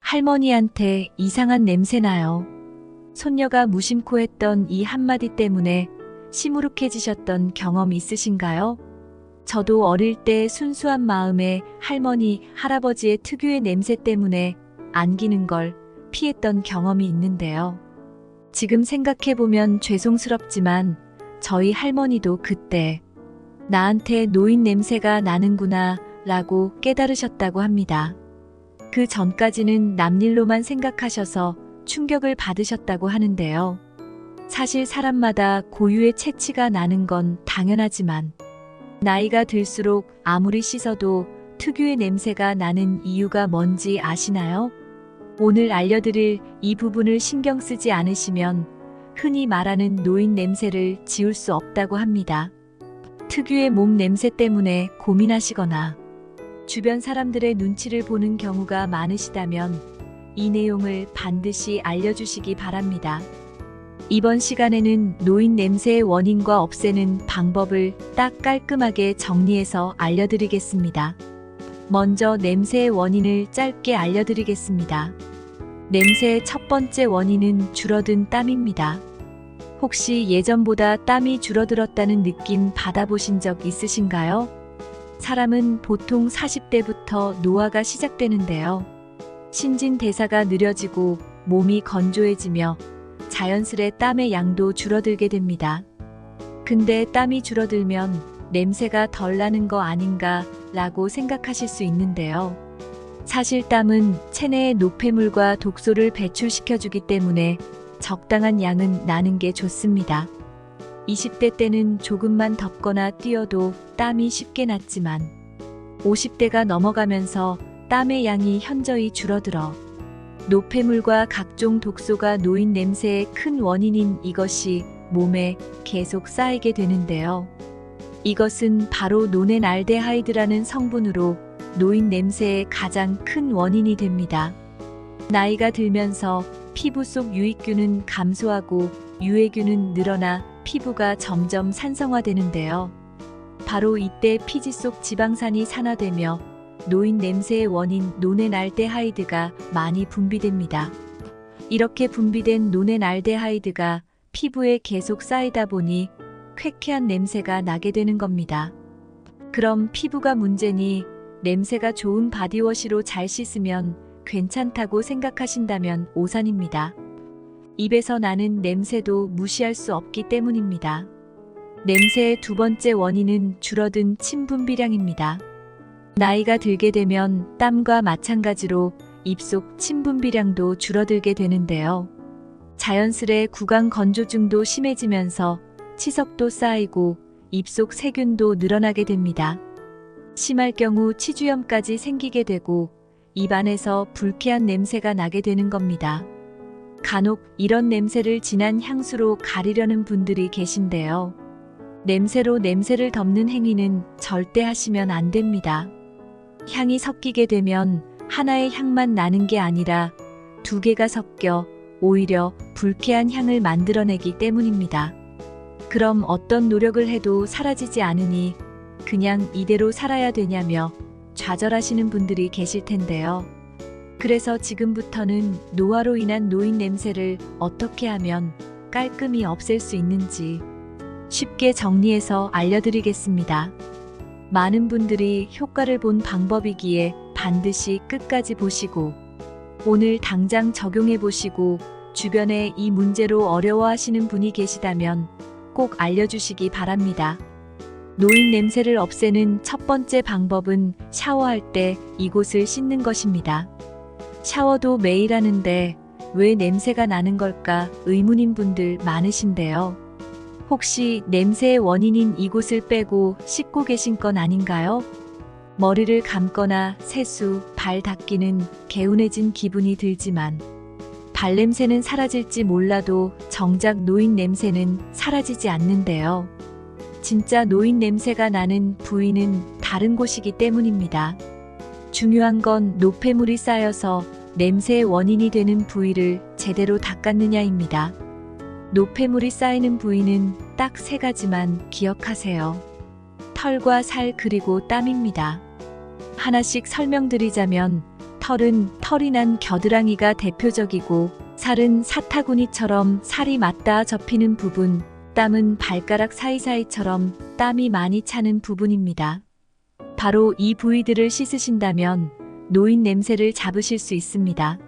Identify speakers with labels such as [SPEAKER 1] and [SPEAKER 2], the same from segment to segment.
[SPEAKER 1] 할머니한테 이상한 냄새 나요. 손녀가 무심코 했던 이 한마디 때문에 시무룩해지셨던 경험 있으신가요? 저도 어릴 때 순수한 마음에 할머니, 할아버지의 특유의 냄새 때문에 안기는 걸 피했던 경험이 있는데요. 지금 생각해보면 죄송스럽지만 저희 할머니도 그때 나한테 노인 냄새가 나는구나 라고 깨달으셨다고 합니다. 그 전까지는 남일로만 생각하셔서 충격을 받으셨다고 하는데요. 사실 사람마다 고유의 체취가 나는 건 당연하지만 나이가 들수록 아무리 씻어도 특유의 냄새가 나는 이유가 뭔지 아시나요? 오늘 알려드릴 이 부분을 신경 쓰지 않으시면 흔히 말하는 노인 냄새를 지울 수 없다고 합니다. 특유의 몸 냄새 때문에 고민하시거나 주변 사람들의 눈치를 보는 경우가 많으시다면 이 내용을 반드시 알려주시기 바랍니다. 이번 시간에는 노인 냄새의 원인과 없애는 방법을 딱 깔끔하게 정리해서 알려드리겠습니다. 먼저 냄새의 원인을 짧게 알려드리겠습니다. 냄새의 첫 번째 원인은 줄어든 땀입니다. 혹시 예전보다 땀이 줄어들었다는 느낌 받아보신 적 있으신가요? 사람은 보통 40대부터 노화가 시작되는데요. 신진대사가 느려지고 몸이 건조해지며 자연스레 땀의 양도 줄어들게 됩니다. 근데 땀이 줄어들면 냄새가 덜 나는 거 아닌가 라고 생각하실 수 있는데요. 사실 땀은 체내의 노폐물과 독소를 배출시켜주기 때문에 적당한 양은 나는 게 좋습니다. 20대 때는 조금만 덥거나 뛰어도 땀이 쉽게 났지만 50대가 넘어가면서 땀의 양이 현저히 줄어들어 노폐물과 각종 독소가 노인 냄새의 큰 원인인 이것이 몸에 계속 쌓이게 되는데요. 이것은 바로 노넨알데하이드라는 성분으로 노인 냄새의 가장 큰 원인이 됩니다. 나이가 들면서 피부 속 유익균은 감소하고 유해균은 늘어나 피부가 점점 산성화되는데요. 바로 이때 피지 속 지방산이 산화되며 노인 냄새의 원인 노넨알데하이드가 많이 분비됩니다. 이렇게 분비된 노넨알데하이드가 피부에 계속 쌓이다 보니 쾌쾌한 냄새가 나게 되는 겁니다. 그럼 피부가 문제니 냄새가 좋은 바디워시로 잘 씻으면 괜찮다고 생각하신다면 오산입니다. 입에서 나는 냄새도 무시할 수 없기 때문입니다. 냄새의 두 번째 원인은 줄어든 침 분비량입니다. 나이가 들게 되면 땀과 마찬가지로 입속 침 분비량도 줄어들게 되는데요. 자연스레 구강 건조증도 심해지면서 치석도 쌓이고 입속 세균도 늘어나게 됩니다. 심할 경우 치주염까지 생기게 되고 입안에서 불쾌한 냄새가 나게 되는 겁니다. 간혹 이런 냄새를 진한 향수로 가리려는 분들이 계신데요. 냄새로 냄새를 덮는 행위는 절대 하시면 안 됩니다. 향이 섞이게 되면 하나의 향만 나는 게 아니라 두 개가 섞여 오히려 불쾌한 향을 만들어내기 때문입니다. 그럼 어떤 노력을 해도 사라지지 않으니 그냥 이대로 살아야 되냐며 좌절하시는 분들이 계실 텐데요. 그래서 지금부터는 노화로 인한 노인 냄새를 어떻게 하면 깔끔히 없앨 수 있는지 쉽게 정리해서 알려드리겠습니다. 많은 분들이 효과를 본 방법이기에 반드시 끝까지 보시고 오늘 당장 적용해 보시고 주변에 이 문제로 어려워하시는 분이 계시다면 꼭 알려주시기 바랍니다. 노인 냄새를 없애는 첫 번째 방법은 샤워할 때 이곳을 씻는 것입니다. 샤워도 매일 하는데 왜 냄새가 나는 걸까 의문인 분들 많으신데요. 혹시 냄새의 원인인 이곳을 빼고 씻고 계신 건 아닌가요? 머리를 감거나 세수, 발 닦기는 개운해진 기분이 들지만 발냄새는 사라질지 몰라도 정작 노인 냄새는 사라지지 않는데요. 진짜 노인 냄새가 나는 부위는 다른 곳이기 때문입니다. 중요한 건 노폐물이 쌓여서 냄새의 원인이 되는 부위를 제대로 닦았느냐입니다. 노폐물이 쌓이는 부위는 딱 세 가지만 기억하세요. 털과 살 그리고 땀입니다. 하나씩 설명드리자면 털은 털이 난 겨드랑이가 대표적이고 살은 사타구니처럼 살이 맞닿아 접히는 부분, 땀은 발가락 사이사이처럼 땀이 많이 차는 부분입니다. 바로 이 부위들을 씻으신다면 노인 냄새를 잡으실 수 있습니다.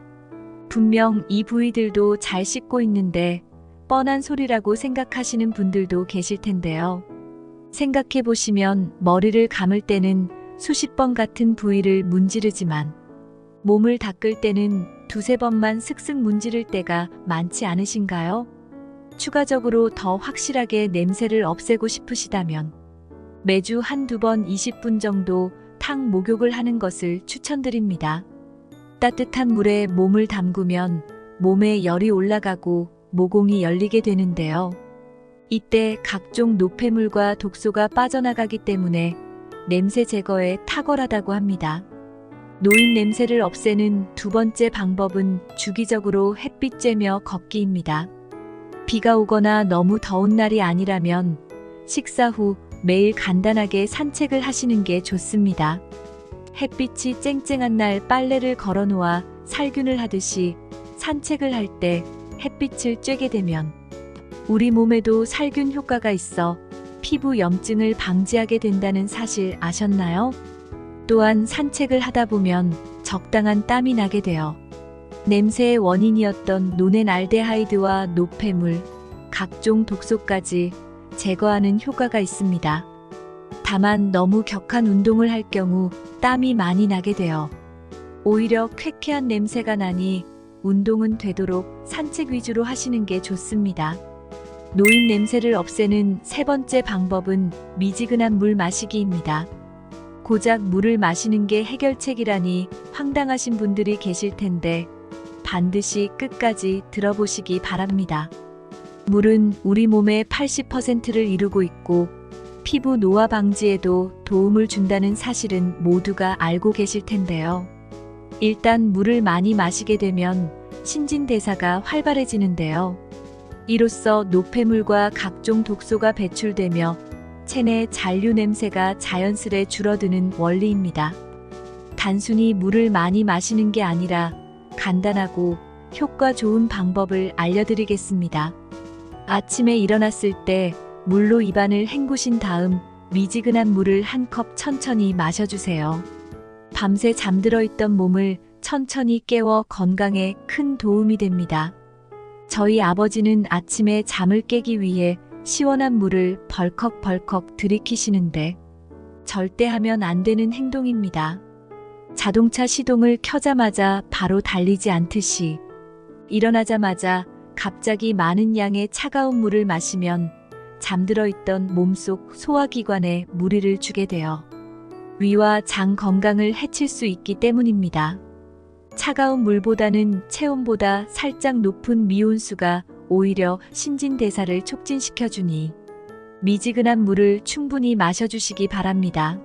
[SPEAKER 1] 분명 이 부위들도 잘 씻고 있는데 뻔한 소리라고 생각하시는 분들도 계실 텐데요. 생각해 보시면 머리를 감을 때는 수십 번 같은 부위를 문지르지만 몸을 닦을 때는 두세 번만 슥슥 문지를 때가 많지 않으신가요? 추가적으로 더 확실하게 냄새를 없애고 싶으시다면 매주 한두 번 20분 정도 탕 목욕을 하는 것을 추천드립니다. 따뜻한 물에 몸을 담그면 몸에 열이 올라가고 모공이 열리게 되는데요. 이때 각종 노폐물과 독소가 빠져나가기 때문에 냄새 제거에 탁월하다고 합니다. 노인 냄새를 없애는 두 번째 방법은 주기적으로 햇빛 쬐며 걷기입니다. 비가 오거나 너무 더운 날이 아니라면 식사 후 매일 간단하게 산책을 하시는 게 좋습니다. 햇빛이 쨍쨍한 날 빨래를 걸어 놓아 살균을 하듯이 산책을 할 때 햇빛을 쬐게 되면 우리 몸에도 살균 효과가 있어 피부 염증을 방지하게 된다는 사실 아셨나요? 또한 산책을 하다 보면 적당한 땀이 나게 되어 냄새의 원인이었던 노넨알데하이드와 노폐물, 각종 독소까지 제거하는 효과가 있습니다. 다만 너무 격한 운동을 할 경우 땀이 많이 나게 되어 오히려 쾌쾌한 냄새가 나니 운동은 되도록 산책 위주로 하시는 게 좋습니다. 노인 냄새를 없애는 세 번째 방법은 미지근한 물 마시기입니다. 고작 물을 마시는 게 해결책이라니 황당하신 분들이 계실 텐데 반드시 끝까지 들어보시기 바랍니다. 물은 우리 몸의 80%를 이루고 있고 피부 노화 방지에도 도움을 준다는 사실은 모두가 알고 계실 텐데요. 일단 물을 많이 마시게 되면 신진대사가 활발해지는데요. 이로써 노폐물과 각종 독소가 배출되며 체내 잔류 냄새가 자연스레 줄어드는 원리입니다. 단순히 물을 많이 마시는 게 아니라 간단하고 효과 좋은 방법을 알려드리겠습니다. 아침에 일어났을 때 물로 입안을 헹구신 다음 미지근한 물을 한 컵 천천히 마셔주세요. 밤새 잠들어 있던 몸을 천천히 깨워 건강에 큰 도움이 됩니다. 저희 아버지는 아침에 잠을 깨기 위해 시원한 물을 벌컥벌컥 들이키시는데 절대 하면 안 되는 행동입니다. 자동차 시동을 켜자마자 바로 달리지 않듯이 일어나자마자 갑자기 많은 양의 차가운 물을 마시면 잠들어 있던 몸속 소화기관에 무리를 주게 되어 위와 장 건강을 해칠 수 있기 때문입니다. 차가운 물보다는 체온보다 살짝 높은 미온수가 오히려 신진대사를 촉진시켜주니 미지근한 물을 충분히 마셔주시기 바랍니다.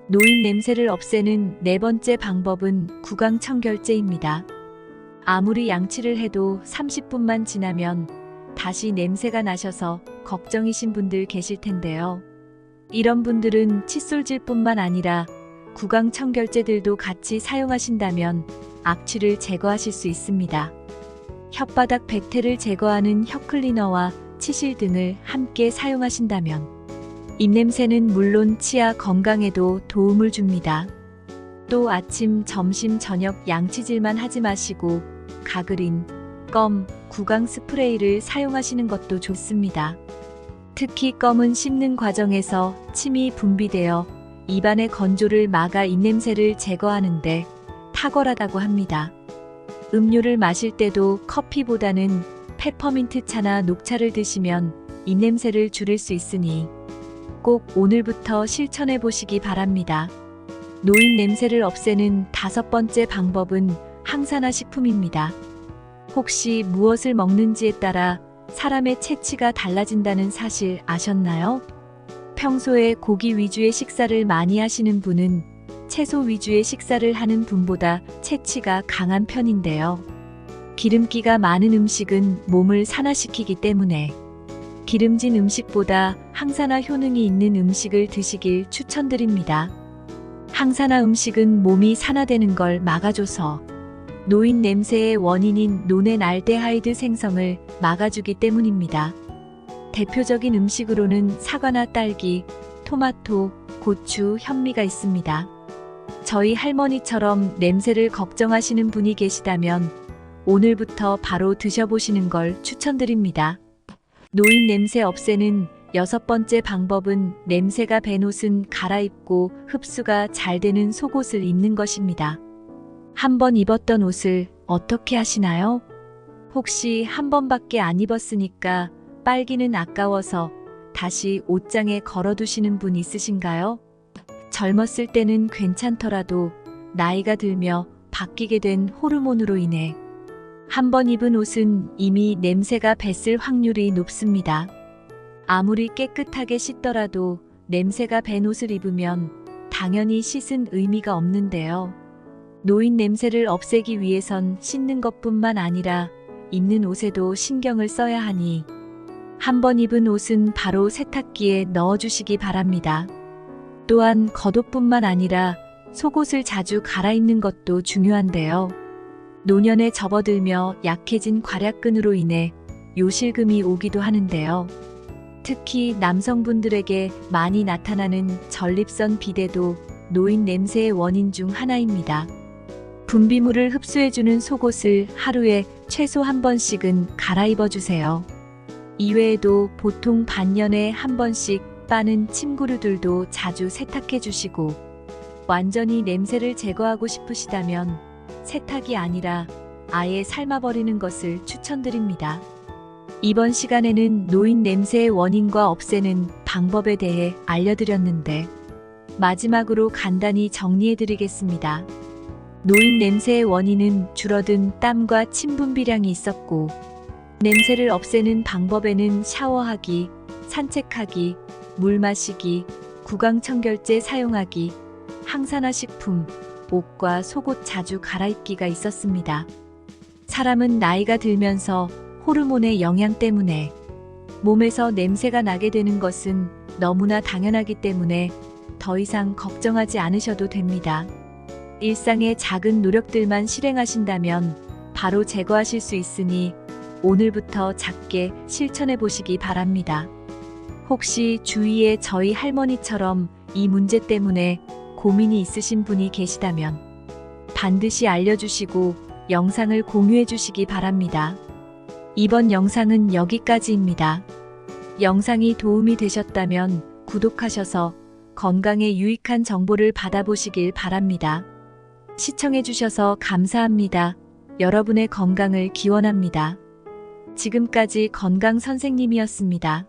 [SPEAKER 1] 노인 냄새를 없애는 네 번째 방법은 구강청결제입니다. 아무리 양치를 해도 30분만 지나면 다시 냄새가 나셔서 걱정이신 분들 계실 텐데요. 이런 분들은 칫솔질뿐만 아니라 구강청결제들도 같이 사용하신다면 악취를 제거하실 수 있습니다. 혓바닥 백태를 제거하는 혀클리너와 치실 등을 함께 사용하신다면 입냄새는 물론 치아 건강에도 도움을 줍니다. 또 아침, 점심, 저녁 양치질만 하지 마시고 가그린, 껌, 구강 스프레이를 사용하시는 것도 좋습니다. 특히 껌은 씹는 과정에서 침이 분비되어 입안의 건조를 막아 입냄새를 제거하는데 탁월하다고 합니다. 음료를 마실 때도 커피보다는 페퍼민트 차나 녹차를 드시면 입냄새를 줄일 수 있으니 꼭 오늘부터 실천해 보시기 바랍니다. 노인 냄새를 없애는 다섯 번째 방법은 항산화 식품입니다. 혹시 무엇을 먹는지에 따라 사람의 체취가 달라진다는 사실 아셨나요? 평소에 고기 위주의 식사를 많이 하시는 분은 채소 위주의 식사를 하는 분보다 체취가 강한 편인데요. 기름기가 많은 음식은 몸을 산화시키기 때문에 기름진 음식보다 항산화 효능이 있는 음식을 드시길 추천드립니다. 항산화 음식은 몸이 산화되는 걸 막아줘서 노인 냄새의 원인인 노넨알데하이드 생성을 막아주기 때문입니다. 대표적인 음식으로는 사과나 딸기, 토마토, 고추, 현미가 있습니다. 저희 할머니처럼 냄새를 걱정하시는 분이 계시다면 오늘부터 바로 드셔보시는 걸 추천드립니다. 노인 냄새 없애는 6번째 방법은 냄새가 밴 옷은 갈아입고 흡수가 잘 되는 속옷을 입는 것입니다. 한 번 입었던 옷을 어떻게 하시나요? 혹시 한 번밖에 안 입었으니까 빨기는 아까워서 다시 옷장에 걸어두시는 분 있으신가요? 젊었을 때는 괜찮더라도 나이가 들며 바뀌게 된 호르몬으로 인해 한 번 입은 옷은 이미 냄새가 뱄을 확률이 높습니다. 아무리 깨끗하게 씻더라도 냄새가 밴 옷을 입으면 당연히 씻은 의미가 없는데요. 노인 냄새를 없애기 위해선 씻는 것뿐만 아니라 입는 옷에도 신경을 써야 하니 한 번 입은 옷은 바로 세탁기에 넣어주시기 바랍니다. 또한 겉옷뿐만 아니라 속옷을 자주 갈아입는 것도 중요한데요. 노년에 접어들며 약해진 괄약근으로 인해 요실금이 오기도 하는데요. 특히 남성분들에게 많이 나타나는 전립선 비대도 노인 냄새의 원인 중 하나입니다. 분비물을 흡수해주는 속옷을 하루에 최소 한 번씩은 갈아입어주세요. 이외에도 보통 반년에 한 번씩 빠는 침구류들도 자주 세탁해주시고 완전히 냄새를 제거하고 싶으시다면 세탁이 아니라 아예 삶아버리는 것을 추천드립니다. 이번 시간에는 노인 냄새의 원인과 없애는 방법에 대해 알려드렸는데 마지막으로 간단히 정리해드리겠습니다. 노인 냄새의 원인은 줄어든 땀과 침 분비량이 있었고 냄새를 없애는 방법에는 샤워하기, 산책하기, 물 마시기, 구강청결제 사용하기, 항산화 식품, 옷과 속옷 자주 갈아입기가 있었습니다. 사람은 나이가 들면서 호르몬의 영향 때문에 몸에서 냄새가 나게 되는 것은 너무나 당연하기 때문에 더 이상 걱정하지 않으셔도 됩니다. 일상의 작은 노력들만 실행하신다면 바로 제거하실 수 있으니 오늘부터 작게 실천해 보시기 바랍니다. 혹시 주위에 저희 할머니처럼 이 문제 때문에 고민이 있으신 분이 계시다면 반드시 알려주시고 영상을 공유해 주시기 바랍니다. 이번 영상은 여기까지입니다. 영상이 도움이 되셨다면 구독하셔서 건강에 유익한 정보를 받아보시길 바랍니다. 시청해 주셔서 감사합니다. 여러분의 건강을 기원합니다. 지금까지 건강 선생님이었습니다.